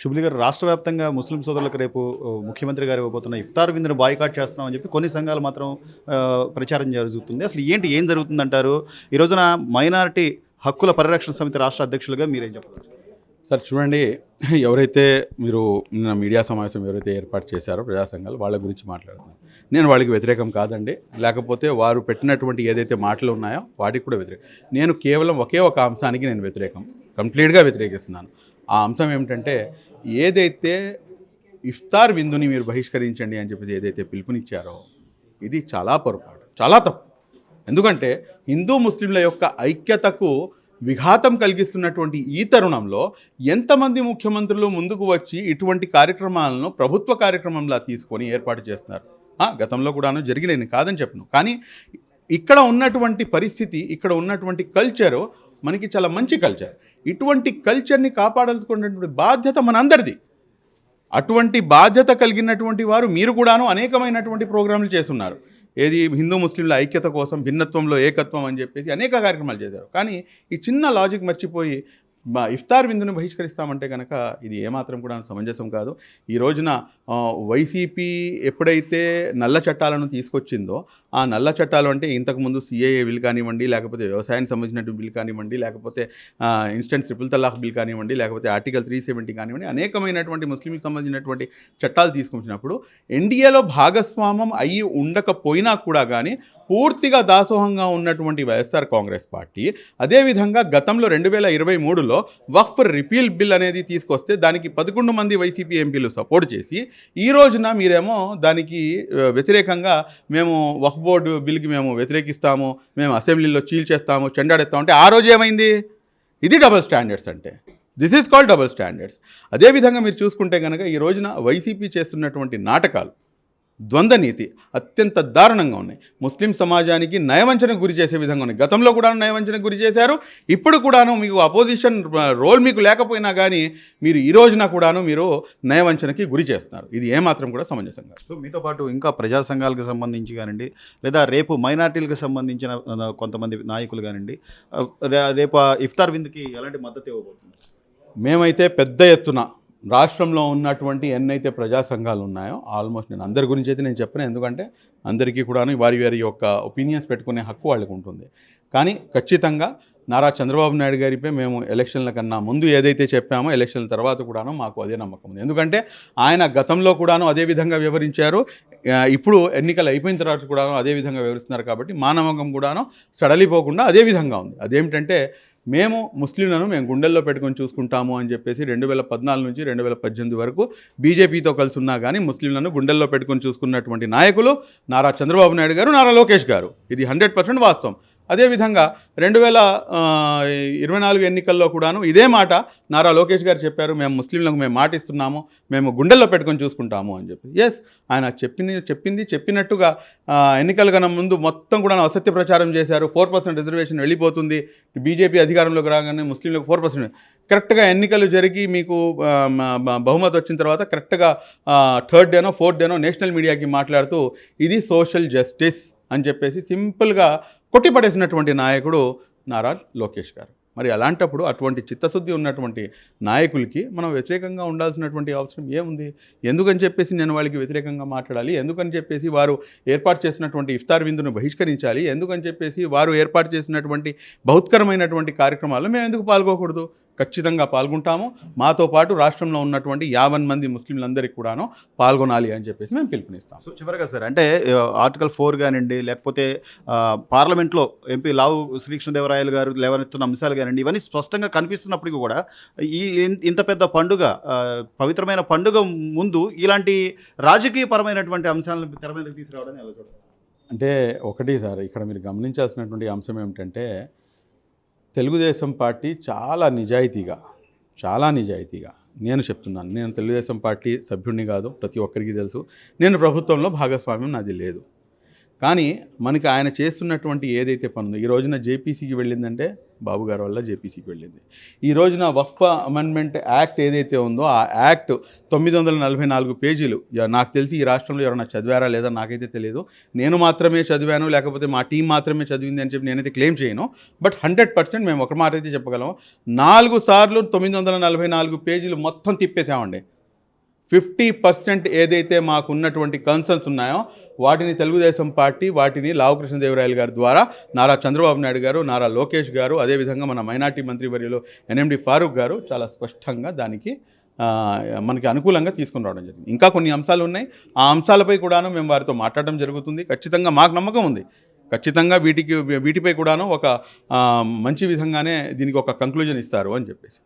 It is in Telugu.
షుబ్లీ గారు రాష్ట్ర వ్యాప్తంగా ముస్లిం సోదరులకు రేపు ముఖ్యమంత్రి గారు ఇవ్వబోతున్న ఇఫ్తార్ విందును బాయ్కాట్ చేస్తున్నామని చెప్పి కొన్ని సంఘాలు మాత్రం ప్రచారం జరుగుతుంది. అసలు ఏం జరుగుతుందంటారు? ఈ రోజున మైనారిటీ హక్కుల పరిరక్షణ సమితి రాష్ట్ర అధ్యక్షులుగా మీరేం చెప్పారు? సార్ చూడండి, ఎవరైతే మీరు నిన్న మీడియా సమావేశం ఎవరైతే ఏర్పాటు చేశారో ప్రజా సంఘాలు వాళ్ళ గురించి మాట్లాడుతున్నారు. నేను వాళ్ళకి వ్యతిరేకం కాదండి, లేకపోతే వారు పెట్టినటువంటి ఏదైతే మాటలు ఉన్నాయో వాటికి కూడా వ్యతిరేకం. నేను కేవలం ఒకే ఒక అంశానికి నేను వ్యతిరేకం, కంప్లీట్గా వ్యతిరేకిస్తున్నాను. ఆ అంశం ఏమిటంటే, ఏదైతే ఇఫ్తార్ విందుని మీరు బహిష్కరించండి అని చెప్పేసి ఏదైతే పిలుపునిచ్చారో ఇది చాలా పొరపాటు, చాలా తప్పు. ఎందుకంటే హిందూ ముస్లింల యొక్క ఐక్యతకు విఘాతం కలిగిస్తున్నటువంటి ఈ తరుణంలో ఎంతమంది ముఖ్యమంత్రులు ముందుకు వచ్చి ఇటువంటి కార్యక్రమాలను ప్రభుత్వ కార్యక్రమంలా తీసుకొని ఏర్పాటు చేస్తున్నారు. గతంలో కూడాను జరిగినాయి కాదని చెప్పను, కానీ ఇక్కడ ఉన్నటువంటి పరిస్థితి, ఇక్కడ ఉన్నటువంటి కల్చరు మనకి చాలా మంచి కల్చర్. ఇటువంటి కల్చర్ని కాపాడాల్సుకున్నటువంటి బాధ్యత మనందరిది. అటువంటి బాధ్యత కలిగినటువంటి వారు మీరు కూడాను అనేకమైనటువంటి ప్రోగ్రాంలు చేస్తున్నారు. ఏది హిందూ ముస్లింల ఐక్యత కోసం, భిన్నత్వంలో ఏకత్వం అని చెప్పేసి అనేక కార్యక్రమాలు చేశారు. కానీ ఈ చిన్న లాజిక్ మర్చిపోయి ఇఫ్తార్ విందును బహిష్కరిస్తామంటే కనుక ఇది ఏమాత్రం కూడా సమంజసం కాదు. ఈ రోజున వైసీపీ ఎప్పుడైతే నల్ల చట్టాలను తీసుకొచ్చిందో, ఆ నల్ల చట్టాలు అంటే ఇంతకుముందు సిఏఏ బిల్ కానివ్వండి, లేకపోతే వ్యవసాయానికి సంబంధించినటువంటి బిల్ కానివ్వండి, లేకపోతే ఇన్స్టెంట్ ట్రిపుల్ తలాక్ బిల్ కానివ్వండి, లేకపోతే ఆర్టికల్ 370 కానివ్వండి, అనేకమైనటువంటి ముస్లింకి సంబంధించినటువంటి చట్టాలు తీసుకొచ్చినప్పుడు ఎన్డీఏలో భాగస్వామ్యం అయ్యి ఉండకపోయినా కూడా కానీ పూర్తిగా దాసోహంగా ఉన్నటువంటి వైఎస్ఆర్ కాంగ్రెస్ పార్టీ అదేవిధంగా గతంలో 2023లో వక్ఫ్ రిపీల్ బిల్ అనేది తీసుకొస్తే దానికి 11 మంది వైసీపీ ఎంపీలు సపోర్ట్ చేసి, ఈ రోజున మీరేమో దానికి వ్యతిరేకంగా మేము వక్ఫ్ బోర్డు బిల్కి మేము వ్యతిరేకిస్తాము, మేము అసెంబ్లీలో చీల్చేస్తాము, చెండాడెత్తాము అంటే ఆ రోజు ఏమైంది? ఇది డబుల్ స్టాండర్డ్స్ అంటే. This is called double standards. అదేవిధంగా మీరు చూసుకుంటే కనుక ఈ రోజున వైసీపీ చేస్తున్నటువంటి నాటకాలు, ద్వంద్వ నీతి అత్యంత దారుణంగా ఉన్నాయి. ముస్లిం సమాజానికి నయవంచనకు గురి చేసే విధంగా ఉన్నాయి. గతంలో కూడా నయవంచనకు గురి చేశారు, ఇప్పుడు కూడాను మీకు అపోజిషన్ రోల్ మీకు లేకపోయినా కానీ మీరు ఈ రోజున కూడాను మీరు నయవంచనకి గురి చేస్తున్నారు. ఇది ఏమాత్రం కూడా సమంజసంగా. సో మీతో పాటు ఇంకా ప్రజా సంఘాలకు సంబంధించి కానివ్వండి, లేదా రేపు మైనార్టీలకు సంబంధించిన కొంతమంది నాయకులు కానివ్వండి, రేపు ఇఫ్తార్ విందుకి ఎలాంటి మద్దతు ఇవ్వబోతుంది? మేమైతే పెద్ద ఎత్తున రాష్ట్రంలో ఉన్నటువంటి ఎన్నైతే ప్రజా సంఘాలు ఉన్నాయో ఆల్మోస్ట్, నేను అందరి గురించి అయితే నేను చెప్పను, ఎందుకంటే అందరికీ కూడాను వారి వారి యొక్క ఒపీనియన్స్ పెట్టుకునే హక్కు వాళ్ళకు ఉంటుంది. కానీ ఖచ్చితంగా నారా చంద్రబాబు నాయుడు గారిపై మేము ఎలక్షన్ల కన్నా ముందు ఏదైతే చెప్పామో ఎలక్షన్ల తర్వాత కూడాను మాకు అదే నమ్మకం ఉంది. ఎందుకంటే ఆయన గతంలో కూడాను అదే విధంగా వివరించారు, ఇప్పుడు ఎన్నికలు అయిపోయిన తర్వాత కూడాను అదే విధంగా వివరిస్తున్నారు. కాబట్టి మా నమ్మకం కూడాను సడలిపోకుండా అదే విధంగా ఉంది. అదేమిటంటే మేము ముస్లింలను మేము గుండెల్లో పెట్టుకొని చూసుకుంటాము అని చెప్పేసి 2014 నుంచి 2018 వరకు బీజేపీతో కలిసి ఉన్నా కానీ ముస్లింలను గుండెల్లో పెట్టుకొని చూసుకున్నటువంటి నాయకులు నారా చంద్రబాబు నాయుడు గారు, నారా లోకేష్ గారు. ఇది 100% వాస్తవం. అదేవిధంగా 2024 ఎన్నికల్లో కూడాను ఇదే మాట నారా లోకేష్ గారు చెప్పారు, మేము ముస్లింలకు మేము మాట ఇస్తున్నాము, మేము గుండెల్లో పెట్టుకొని చూసుకుంటాము అని చెప్పి. ఎస్, ఆయన చెప్పినట్టుగా ఎన్నికల కన్నా ముందు మొత్తం కూడా అసత్య ప్రచారం చేశారు. 4% రిజర్వేషన్ వెళ్ళిపోతుంది, బీజేపీ అధికారంలోకి రాగానే ముస్లింలకు 4%. కరెక్ట్గా ఎన్నికలు జరిగి మీకు బహుమతి వచ్చిన తర్వాత కరెక్ట్గా 3rd డేనో 4th డేనో నేషనల్ మీడియాకి మాట్లాడుతూ ఇది సోషల్ జస్టిస్ అని చెప్పేసి సింపుల్గా కొట్టిపడేసినటువంటి నాయకుడు నారా లోకేష్ గారు. మరి అలాంటప్పుడు అటువంటి చిత్తశుద్ధి ఉన్నటువంటి నాయకులకి మనం వ్యతిరేకంగా ఉండాల్సినటువంటి అవసరం ఏముంది? ఎందుకని చెప్పేసి నేను వాళ్ళకి వ్యతిరేకంగా మాట్లాడాలి? ఎందుకని చెప్పేసి వారు ఏర్పాటు చేసినటువంటి ఇఫ్తార్ విందును బహిష్కరించాలి? ఎందుకని చెప్పేసి వారు ఏర్పాటు చేసినటువంటి బహుత్కరమైనటువంటి కార్యక్రమాల్లో మేము ఎందుకు పాల్గొకూడదు? ఖచ్చితంగా పాల్గొంటాము. మాతో పాటు రాష్ట్రంలో ఉన్నటువంటి 50 మంది ముస్లింలందరికీ కూడాను పాల్గొనాలి అని చెప్పేసి మేము పిలుపునిస్తాం. సో చివరిగా సార్, అంటే ఆర్టికల్ 4 కానివ్వండి, లేకపోతే పార్లమెంట్లో ఎంపీ లావు శ్రీకృష్ణదేవరాయలు గారు లేవనెత్తున్న అంశాలు కానివ్వండి, ఇవన్నీ స్పష్టంగా కనిపిస్తున్నప్పటికీ కూడా ఇంత పెద్ద పండుగ, పవిత్రమైన పండుగ ముందు ఇలాంటి రాజకీయపరమైనటువంటి అంశాలను తెర మీదకి తీసుకురావడానికి ఎలా చూడాలి? అంటే ఒకటి సార్, ఇక్కడ మీరు గమనించాల్సినటువంటి అంశం ఏమిటంటే తెలుగుదేశం పార్టీ చాలా నిజాయితీగా నేను చెప్తున్నాను. నేను తెలుగుదేశం పార్టీ సభ్యుడిని కాదు, ప్రతి ఒక్కరికి తెలుసు. నేను ప్రభుత్వంలో భాగస్వామ్యం నాది లేదు. కానీ మనకి ఆయన చేస్తున్నటువంటి ఏదైతే పనుందో ఈ రోజున జేపీసీకి వెళ్ళిందంటే బాబు గారి వల్ల జేపీసీకి వెళ్ళింది. ఈ రోజున వక్ఫ్ అమెండ్మెంట్ యాక్ట్ ఏదైతే ఉందో ఆ యాక్ట్ 944 పేజీలు. నాకు తెలిసి ఈ రాష్ట్రంలో ఎవరైనా చదివారా లేదా నాకైతే తెలియదు. నేను మాత్రమే చదివాను, లేకపోతే మా టీం మాత్రమే చదివింది అని చెప్పి నేనైతే క్లెయిమ్ చేయను. బట్ 100% మేము ఒక మాట అయితే చెప్పగలం, 4 సార్లు 944 పేజీలు మొత్తం తిప్పేసామండి. 50% ఏదైతే మాకు ఉన్నటువంటి కన్సర్న్స్ ఉన్నాయో వాటిని తెలుగుదేశం పార్టీ వాటిని లావు కృష్ణదేవరాయలు గారి ద్వారా నారా చంద్రబాబు నాయుడు గారు, నారా లోకేష్ గారు, అదేవిధంగా మన మైనార్టీ మంత్రివర్యులు ఎన్ఎండి ఫారూక్ గారు చాలా స్పష్టంగా దానికి మనకి అనుకూలంగా తీసుకుని రావడం జరిగింది. ఇంకా కొన్ని అంశాలు ఉన్నాయి. ఆ అంశాలపై కూడాను మేము వారితో మాట్లాడడం జరుగుతుంది. ఖచ్చితంగా మాకు నమ్మకం ఉంది, ఖచ్చితంగా వీటిపై కూడాను ఒక మంచి విధంగానే దీనికి ఒక కంక్లూజన్ ఇస్తారు అని చెప్పేసి.